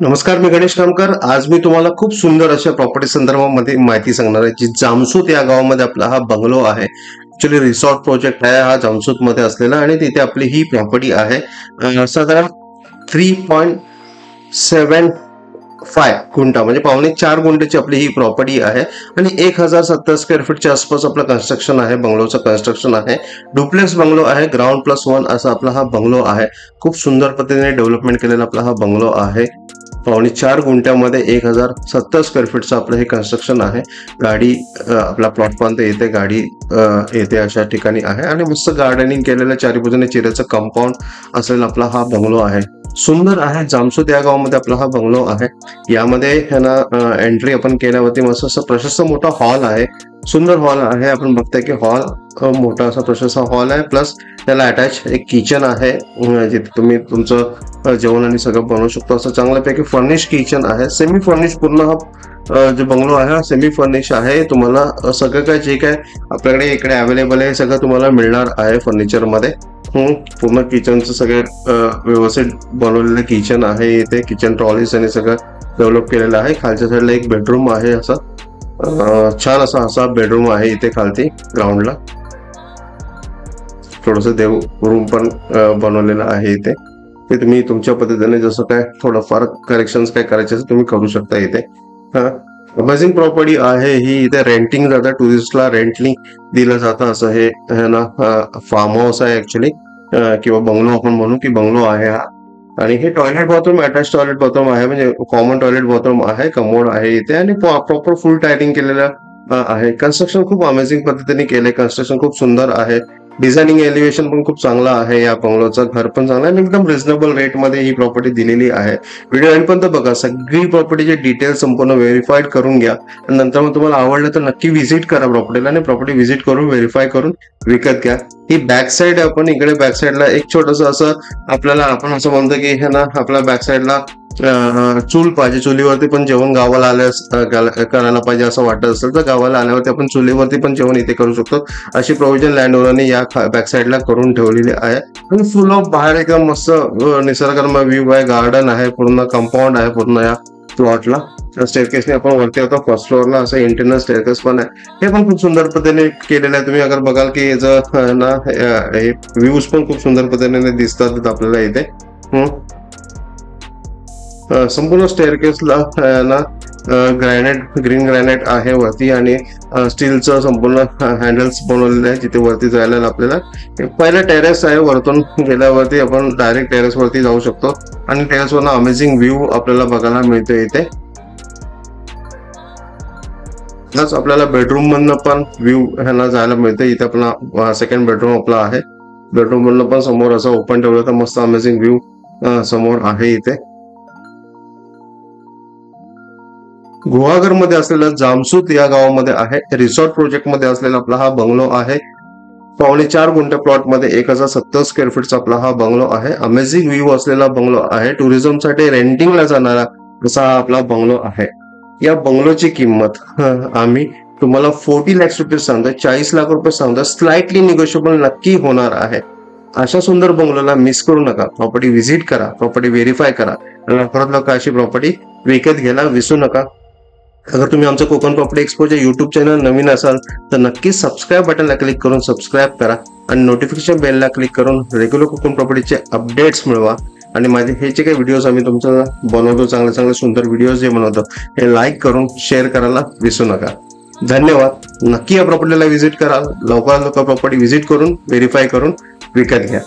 नमस्कार, मी गणेश रामकर। आज मी तुम्हाला खूप सुंदर अशा प्रॉपर्टी संदर्भामध्ये माहिती सांगणार आहे, जी जामसूत या गावामध्ये आपला हा बंगलो आहे। ऍक्च्युअली रिसॉर्ट प्रोजेक्ट आहे हा जामसूत मध्ये असलेला, आणि तिथे आपली ही प्रॉपर्टी आहे। साधारण 3.75 गुंठा म्हणजे पावणे 4 गुंठ्याची आपली ही प्रॉपर्टी आहे, आणि 1070 स्क्वेअर फीटच्या आसपास आपलं कन्स्ट्रक्शन आहे, बंगलोचं कन्स्ट्रक्शन आहे। डुप्लेक्स बंगलो आहे, ग्राउंड प्लस 1 असा आपला हा बंगलो आहे। खूप सुंदर पद्धतीने डेव्हलपमेंट केलेला आपला हा बंगलो आहे। पावणे 4 गुंठ्यामध्ये 1070 स्क्वेअर फीटचं आपलं हे कन्स्ट्रक्शन आहे। गाडी आपला प्लॉट पर्यंत येते, गाडी येते अशा ठिकाणी आहे, आणि मस्त गार्डनिंग केलेलं चारी बाजूने चिरेचं कंपाऊंड असलेला आपला हा बंगलो आहे। सुंदर आहे। जामसूत या गावामध्ये आपला हा बंगलो आहे। यामध्ये एंट्री आपण केल्यावरती मस्त असं प्रशस्त मोठा हॉल आहे, सुंदर हॉल आहे। आपण बघताय की हॉल मोठा असा प्रशस्त हॉल आहे, प्लस त्याला अटॅच एक किचन आहे, जिथे तुम्ही तुमचं जेवण आणि सगळं बनवू शकतो। असं चांगल्यापैकी फर्निश किचन आहे, सेमी फर्निश। पूर्ण हा जो बंगलो आहे हा सेमी फर्निश आहे। तुम्हाला सगळं काय जे काय आपल्याकडे इकडे अवेलेबल आहे सगळं तुम्हाला मिळणार आहे फर्निचर मध्ये। पूर्ण किचनचं सगळे व्यवस्थित बनवलेलं किचन आहे। इथे किचन ट्रॉलीज आणि सगळं डेव्हलप केलेलं आहे। खालच्या साईडला एक बेडरूम आहे, असं छान असा बेडरूम आहे इथे खालती ग्राउंडला। थोडस देव रूम पण बनवलेलं आहे इथे। ते तुम्ही तुमच्या पद्धतीने जसं काय थोडंफार करेक्शन्स काय करायचे तुम्ही करू शकता इथे। अमेझिंग प्रॉपर्टी आहे ही। इथे रेंटिंग जातं, टुरिस्टला रेंटली दिलं जातं असं हे ना फार्म हाऊस आहे ऍक्च्युली, किंवा बंगलो आपण म्हणू की बंगलो आहे हा। आणि हे toilet bathroom, attach toilet bathroom आहे, म्हणजे कॉमन टॉयलेट बाथरूम आहे, कमोड आहे इथे, आणि प्रॉपर फुल टायरिंग केलेलं आहे। कन्स्ट्रक्शन खूप अमेझिंग पद्धतीने केलंय, कन्स्ट्रक्शन खूप सुंदर आहे। डिझायनिंग एलिव्हेशन पण खूप चांगलं आहे या बंगलोचं। घर पण चांगलं आहे, एकदम रिझनेबल रेट मध्ये ही प्रॉपर्टी दिलेली आहे। व्हिडिओ एंड पर्यंत बघा, सगळी प्रॉपर्टीचे डिटेल्स संपूर्ण व्हेरीफाईड करून घ्या, आणि नंतर मग तुम्हाला आवडलं तर नक्की व्हिजिट करा प्रॉपर्टीला, आणि प्रॉपर्टी व्हिजिट करून व्हेरीफाय करून विकत घ्या। ही बॅक साइड, आपण इकडे बॅक साइडला एक छोटस असं आपल्याला, आपण असं म्हणतो की हे ना आपल्या बॅक साइडला चूल पाहिजे, चुलीवरती पण जेवण गावाला आल्यास करायला पाहिजे असं वाटत असेल तर गावाला आल्यावरती आपण चुलीवरती पण जेवण इथे करू शकतो, अशी प्रोव्हिजन लँड ओनरने या बॅक साइडला करून ठेवलेली आहे। आणि फुल ऑफ बाहेर एकदम मस्त निसर्गरम्य व्ह्यू आहे, गार्डन आहे, पूर्ण कंपाऊंड आहे पूर्ण या प्लॉटला। स्टेअरकेसने आपण वरती होतो फर्स्ट फ्लोअरला, असं इंटरनल स्टेअरकेस पण आहे। हे पण खूप सुंदर पद्धतीने केलेलं आहे। तुम्ही अगर बघाल की याचं ना हे व्ह्यूज पण खूप सुंदर पद्धतीने दिसतात आपल्याला इथे। संपूर्ण स्टेअरकेसला ना ग्रीन ग्रॅनाइट आहे वरती, आणि स्टीलचं संपूर्ण हँडल्स बनवलेले आहे जिथे वरती जायला आपल्याला पहिला टेरेस आहे। वरतून गेल्यावरती आपण डायरेक्ट टेरेस वरती जाऊ शकतो, आणि टेरेसवरनं अमेझिंग व्ह्यू आपल्याला बघायला मिळतो इथे। प्लस आपल्याला बेडरूम मधनं पण व्ह्यू ह्याला जायला मिळतं। इथे आपला सेकंड बेडरूम आपला आहे, बेडरूम मधनं पण समोर असं ओपन ठेवलं तर मस्त अमेझिंग व्ह्यू समोर आहे इथे। गुहागर मध्ये असलेला जामसूत या गावामध्ये आहे, रिसॉर्ट प्रोजेक्ट मध्ये असलेला आपला हा बंगलो आहे। पावणे 4 गुंठे प्लॉट मध्ये 1070 स्क्वेअर फीटचा आपला हा बंगलो आहे। अमेझिंग व्ह्यू असलेला बंगलो आहे, टुरिझम साठी रेंटिंगला जाणारा असा हा आपला बंगलो आहे। या बंगलोची किंमत आम्ही तुम्हाला 40 लाख रुपये सांगतोय, 40 लाख रुपये सांगतोय, स्लाइटली निगोशिएबल नक्की होणार आहे। अशा सुंदर बंगलोला मिस करू नका, प्रॉपर्टी व्हिजिट करा, प्रॉपर्टी व्हेरीफाय करा, लवकरात लवकर अशी प्रॉपर्टी विकत घ्यायला विसरू नका। अगर तुम्ही आमचं कोकण प्रॉपर्टी एक्सपोच्या युट्यूब चॅनल नवीन असाल तर नक्कीच सबस्क्राईब बटनला क्लिक करून सबस्क्राईब करा, आणि नोटिफिकेशन बेलला क्लिक करून रेग्युलर कोकण प्रॉपर्टीचे अपडेट्स मिळवा। आणि माझे हे जे काही व्हिडिओज आम्ही तुमचं बनवतो, चांगले चांगले सुंदर व्हिडिओज जे बनवतो, हे लाईक करून शेअर करायला विसरू नका। धन्यवाद। नक्की या प्रॉपर्टीला व्हिजिट करा, लवकरात लवकर प्रॉपर्टी व्हिजिट करून व्हेरीफाय करून विकत घ्या।